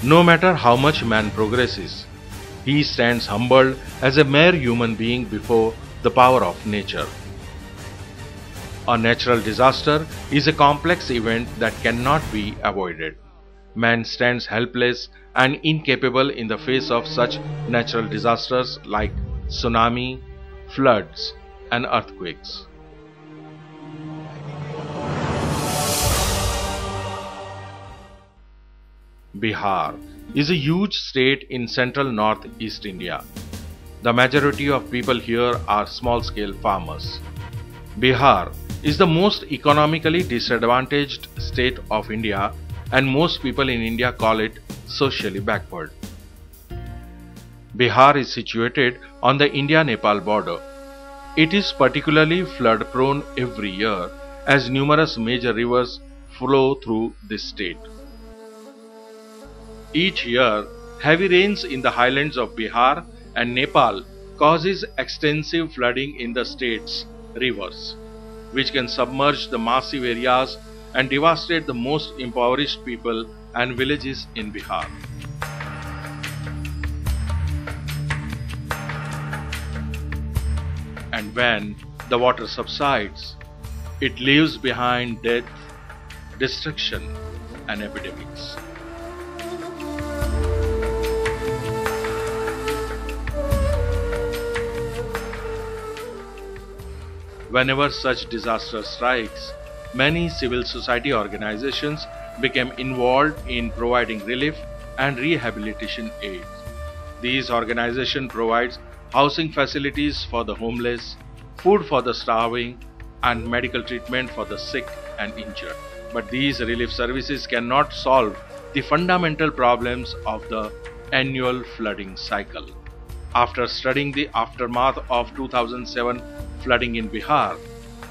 No matter how much man progresses, he stands humbled as a mere human being before the power of nature. A natural disaster is a complex event that cannot be avoided. Man stands helpless and incapable in the face of such natural disasters like tsunami, floods, and earthquakes. Bihar is a huge state in central northeast India. The majority of people here are small-scale farmers. Bihar is the most economically disadvantaged state of India, and most people in India call it socially backward. Bihar is situated on the India-Nepal border. It is particularly flood-prone every year as numerous major rivers flow through this state. Each year, heavy rains in the highlands of Bihar and Nepal causes extensive flooding in the state's rivers, which can submerge the massive areas and devastate the most impoverished people and villages in Bihar. And when the water subsides, it leaves behind death, destruction, and epidemics. Whenever such disaster strikes, many civil society organizations became involved in providing relief and rehabilitation aid. These organizations provide housing facilities for the homeless, food for the starving, and medical treatment for the sick and injured. But these relief services cannot solve the fundamental problems of the annual flooding cycle. After studying the aftermath of 2007 flooding in Bihar,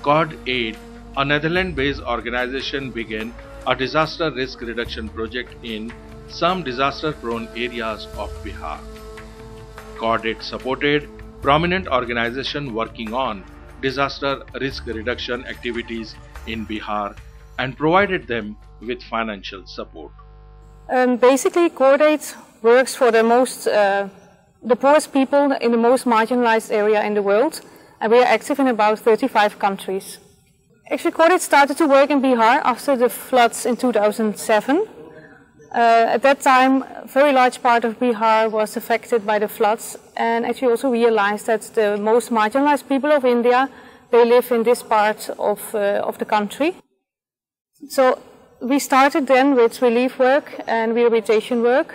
God Aid, a Netherlands-based organization, began a disaster risk reduction project in some disaster-prone areas of Bihar. God Aid supported prominent organizations working on disaster risk reduction activities in Bihar and provided them with financial support. Basically, God Aid works for the poorest people in the most marginalized area in the world, and we are active in about 35 countries. Actually, God Aid started to work in Bihar after the floods in 2007. At that time, a very large part of Bihar was affected by the floods, and actually also realized that the most marginalized people of India, they live in this part of the country. So we started then with relief work and rehabilitation work,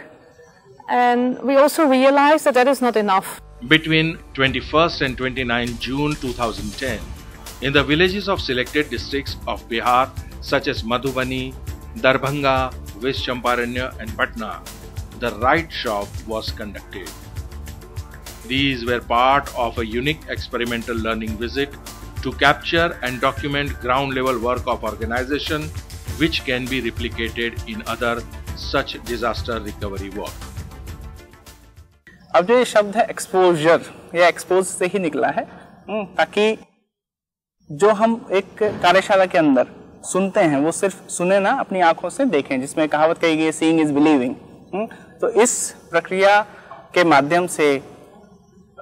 and we also realized that that is not enough. Between 21st and 29 June 2010, in the villages of selected districts of Bihar such as Madhubani, Darbhanga, West Champaranya and Patna, the Right Shop was conducted. These were part of a unique experimental learning visit to capture and document ground-level work of organization which can be replicated in other such disaster recovery work. अब जो ये शब्द है exposure, ये expose से ही निकला है, ताकि जो हम एक कार्यशाला के अंदर सुनते हैं वो सिर्फ सुने ना, अपनी आंखों से देखें, जिसमें कहावत कही गई है सीइंग इज बिलीविंग। तो इस प्रक्रिया के माध्यम से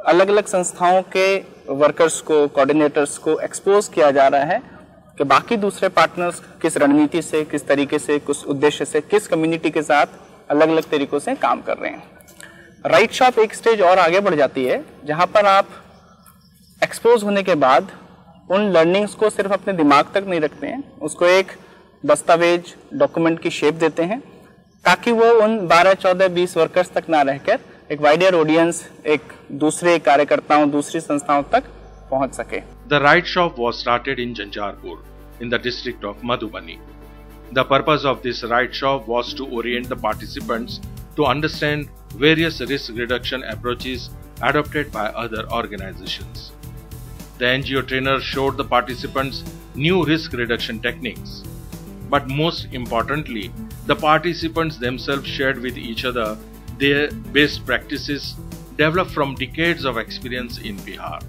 अलग अलग संस्थाओं के वर्कर्स को, कोऑर्डिनेटर्स को एक्सपोज किया जा रहा है कि बाकी दूसरे पार्टनर्स किस रणनीति से, किस तरीके से, किस उद्देश्य से, किस कम्युनिटी के साथ अलग अलग तरीकों से काम कर रहे हैं। राइट शॉप एक स्टेज और आगे बढ़ जाती है, जहां पर आप एक्सपोज होने के बाद उन लर्निंग्स को सिर्फ अपने दिमाग तक नहीं रखते हैं, उसको एक दस्तावेज, डॉक्यूमेंट की शेप देते हैं, ताकि वो उन 12, 14, 20 वर्कर्स तक ना रहकर एक वाइडर ऑडियंस, एक दूसरे कार्यकर्ताओं, दूसरी संस्थाओं तक पहुंच सके। The Right Shop was started in Janjarpur, in the district of Madhubani. The purpose of this Right Shop was to orient the participants to understand various risk reduction approaches adopted by other organizations. The NGO trainer showed the participants new risk reduction techniques. But most importantly, the participants themselves shared with each other their best practices developed from decades of experience in Bihar.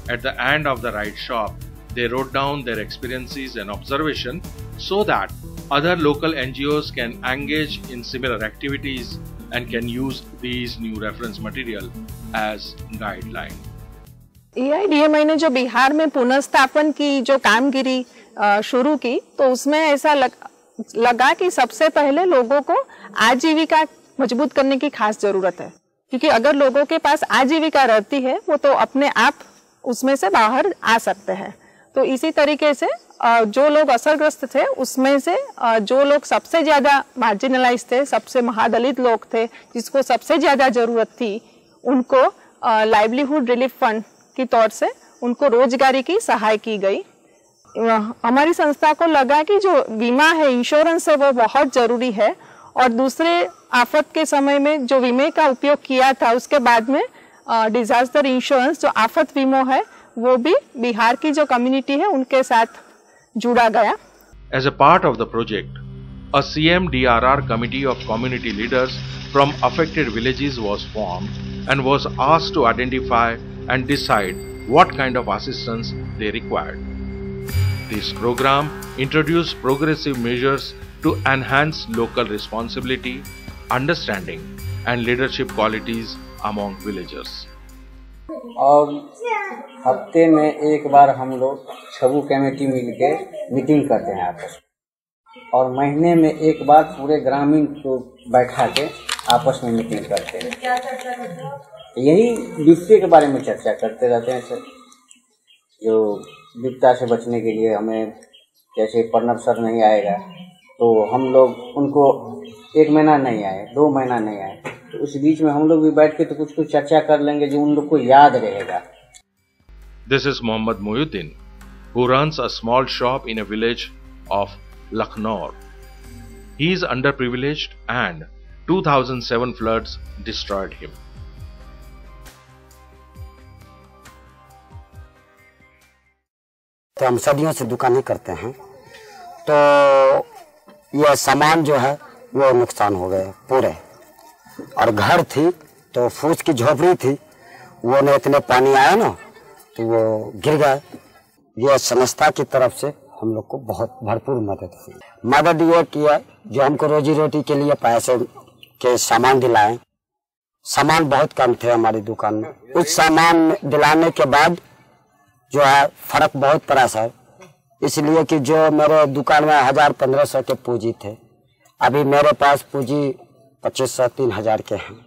At the end of the Right Shop, they wrote down their experiences and observations so that Other local NGOs can engage in similar activities and can use these new reference material as guideline. AIDMI ने जो बिहार में पुनर्स्थापन की जो कामगिरी शुरू की, तो उसमें ऐसा लगा कि सबसे पहले लोगों को आजीविका मजबूत करने की खास जरूरत है, क्योंकि अगर लोगों के पास आजीविका रहती है वो तो अपने आप उसमें से बाहर आ सकते हैं। तो इसी तरीके से जो लोग असरग्रस्त थे उसमें से जो लोग सबसे ज़्यादा मार्जिनलाइज थे, सबसे महादलित लोग थे, जिसको सबसे ज़्यादा ज़रूरत थी, उनको लाइवलीहुड रिलीफ फंड की तौर से उनको रोजगारी की सहाय की गई। हमारी संस्था को लगा कि जो बीमा है, इंश्योरेंस है, वो बहुत ज़रूरी है, और दूसरे आफत के समय में जो बीमे का उपयोग किया था उसके बाद में डिजास्टर इंश्योरेंस जो आफत बीमा है वो भी बिहार की जो कम्युनिटी है उनके साथ जुड़ा गया। As a part of the project, a CMDRR committee of community leaders from affected villages was formed and was asked to identify and decide what kind of assistance they required. This program introduced progressive measures to enhance local responsibility, understanding, and leadership qualities among villagers. और हफ्ते में एक बार हम लोग Chhabu committee मिलके meeting करते हैं आपस में, और महीने में एक बार पूरे ग्रामीण को बैठा के आपस में मीटिंग करते हैं। यही विपत्ति के बारे में चर्चा करते रहते हैं सर। जो विपत्ता से बचने के लिए हमें, जैसे प्रणब सर नहीं आएगा तो हम लोग उनको 1 महीना नहीं आए, 2 महीना नहीं आए, तो उस बीच में हम लोग भी बैठ के तो कुछ चर्चा कर लेंगे जो उन लोग को याद रहेगा। This is Mohammad Mohyuddin, who runs a small shop in a village of Lucknow. He is underprivileged and 2007 floods destroyed him. तो हम सदियों से दुकानें करते हैं, तो यह सामान जो है वो नुकसान हो गए पूरे, और घर थी तो फूस की झोपड़ी थी, वो न इतने पानी आया ना तो वो गिर गए। ये संस्था की तरफ से हम लोग को बहुत भरपूर मदद हुई। मदद ये किया जो हमको रोजी रोटी के लिए पैसे के सामान दिलाए। सामान बहुत कम थे हमारी दुकान में, उस सामान दिलाने के बाद जो है फर्क बहुत पड़ा सर, इसलिए कि जो मेरे दुकान में 1000-1500 के पूंजी थे, अभी मेरे पास पूंजी 2500-3000 के हैं,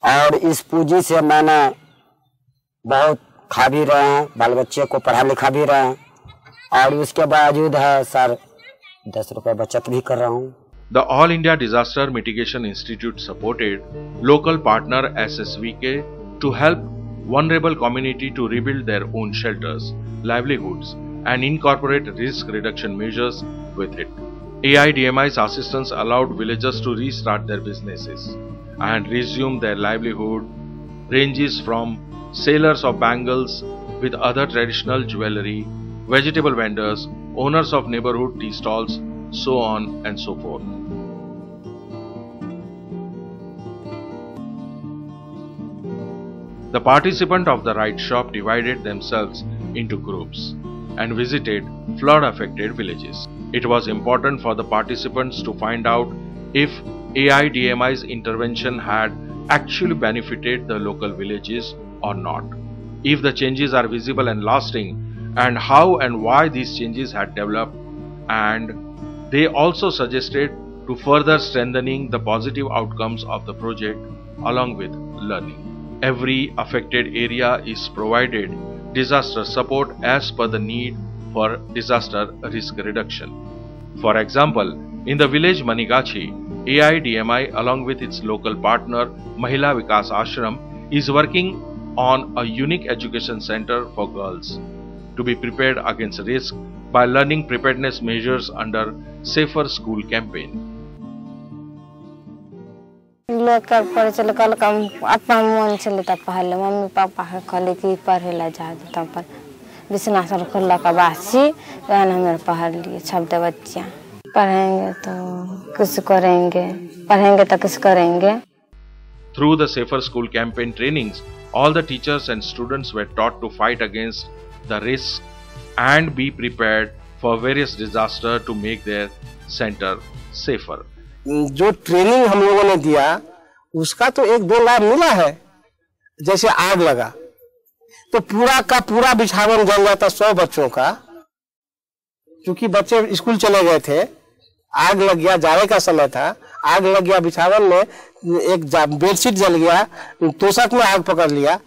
और इस पूंजी से मैंने बहुत खा भी रहे हैं, बाल बच्चे को पढ़ा लिखा भी रहे हैं, और उसके बावजूद है सर 10 रुपए बचत भी कर रहा हूँ। The All India Disaster Mitigation Institute supported local partner SSVK to help vulnerable community to rebuild their own shelters, livelihoods, and incorporate risk reduction measures with it. AIDMI's assistance allowed villagers to restart their businesses and resume their livelihood, ranges from sellers of bangles with other traditional jewelry, vegetable vendors, owners of neighborhood tea stalls, so on and so forth. The participants of the ride shop divided themselves into groups and visited flood-affected villages. It was important for the participants to find out if AIDMI's intervention had actually benefited the local villages or not, if the changes are visible and lasting, and how and why these changes had developed, and they also suggested to further strengthening the positive outcomes of the project along with learning. Every affected area is provided disaster support as per the need for disaster risk reduction. For example, in the village Manigachi, AIDMI along with its local partner Mahila Vikas Ashram is working on a unique education center for girls to be prepared against risk by learning preparedness measures under Safer School campaign. लेकर पढ़े चले कल कम अपना मन चले तब पहले mummy papa के कहले कि पढ़े ला जा तब पर बिसना सर खुला का बासी रहन हमें पढ़ लिए सब बच्चियां पढ़ेंगे तो कुछ करेंगे, पढ़ेंगे तो कुछ करेंगे. Through the Safer School campaign trainings, all the teachers and students were taught to fight against the risks and be prepared for various disasters to make their center safer. जो ट्रेनिंग हम लोगों ने दिया उसका तो 1-2 लाभ मिला है। जैसे आग लगा तो पूरा का पूरा बिछावन जल जाता 100 बच्चों का, क्योंकि बच्चे स्कूल चले गए थे, आग लग गया, जाड़े का समय था, आग लग गया, बिछावन में एक बेडशीट जल गया, तोशक में आग पकड़ लिया।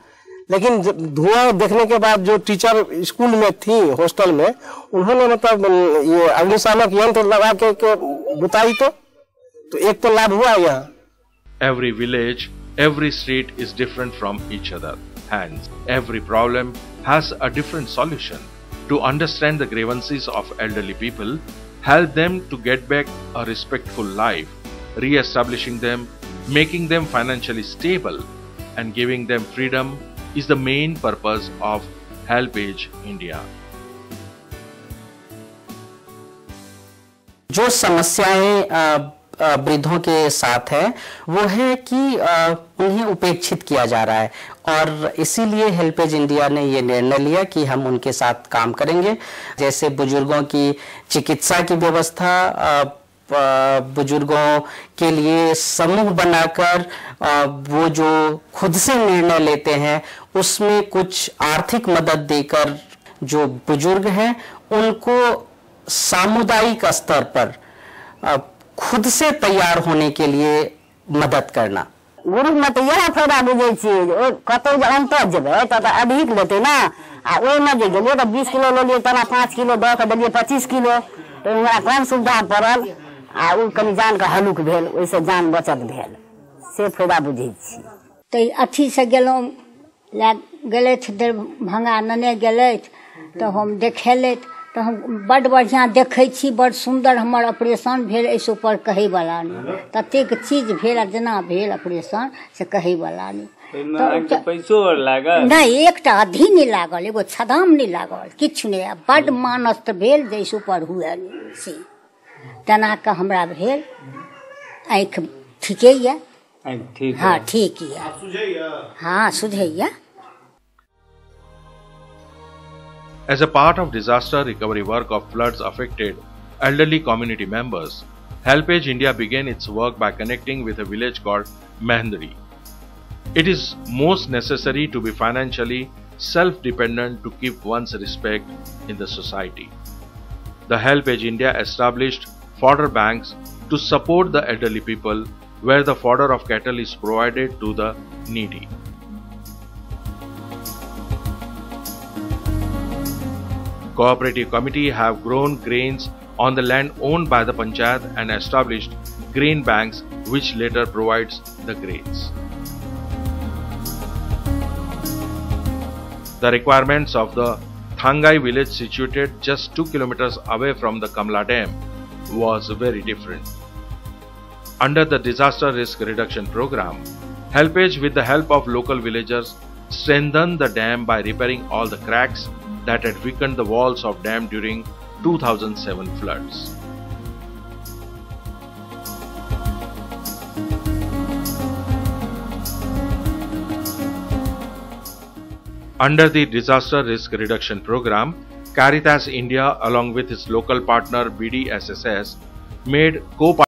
लेकिन धुआं देखने के बाद जो टीचर स्कूल में थी, हॉस्टल में, उन्होंने मतलब ये अग्निशामक यंत्र लगा के बुताई, तो एक तो लाभ हुआ यहाँ। Every village, every street is different from each other. Hence, every problem has a different solution. To understand the grievances of elderly people, help them to get back a respectful life, re-establishing them, making them financially stable, and giving them freedom is the main purpose of HelpAge India. जो समस्याएं वृद्धों के साथ है वो है कि उन्हें उपेक्षित किया जा रहा है, और इसीलिए हेल्पेज इंडिया ने ये निर्णय लिया कि हम उनके साथ काम करेंगे। जैसे बुजुर्गों की चिकित्सा की व्यवस्था, बुजुर्गों के लिए समूह बनाकर वो जो खुद से निर्णय लेते हैं उसमें कुछ आर्थिक मदद देकर जो बुजुर्ग हैं उनको सामुदायिक स्तर पर खुद से तैयार होने के लिए मदद करना। गुरु में तो यह फायदा बुझे कतो अंतर जेबे तो अधिक लेते ना, आ ओहि में जे गेलिए तो 20 किलो लेलिए, तना 5 किलो दऽ के देलिए 25 किलो, तो हमरा कम सुविधा पड़ल, आ उ कनि जान के हलुक भेल, ओइसे जान बचत भेल, से फायदा बुझे छी। तो अथी से गेलहुँ, गेलथि दरभंगा नने गेलथि तो हम देखेलथि, तो हम बड़ बढ़िया देखै छी, बड़ सुंदर हमर ऑपरेशन भेल, एहिसँ ऊपर कहै वाला नहीं, ततेक चीज भेल, जेना भेल ऑपरेशन से कहै वाला नहीं। तो पैसो लागल नहीं, एकटा अधी नहीं लागल, एगो छदाम नहीं लागल, किछु नहीं, बड़ मानस भेल, जैसे ऊपर हुए से तेना के हमरा भेल। आँखि ठीके ये, हाँ ठीक ये, हाँ सुझैया। As a part of disaster recovery work of floods affected elderly community members, HelpAge India began its work by connecting with a village called Mehendri. It is most necessary to be financially self-dependent to keep one's respect in the society. The HelpAge India established fodder banks to support the elderly people, where the fodder of cattle is provided to the needy. Cooperative committee have grown grains on the land owned by the panchayat and established grain banks, which later provides the grains. The requirements of the Thangai village, situated just 2 kilometers away from the Kamla Dam, was very different. Under the disaster risk reduction program, HelpAge, with the help of local villagers, strengthened the dam by repairing all the cracks that had weakened the walls of dam during 2007 floods. Under the disaster risk reduction program, Caritas India, along with its local partner BDSSS, made co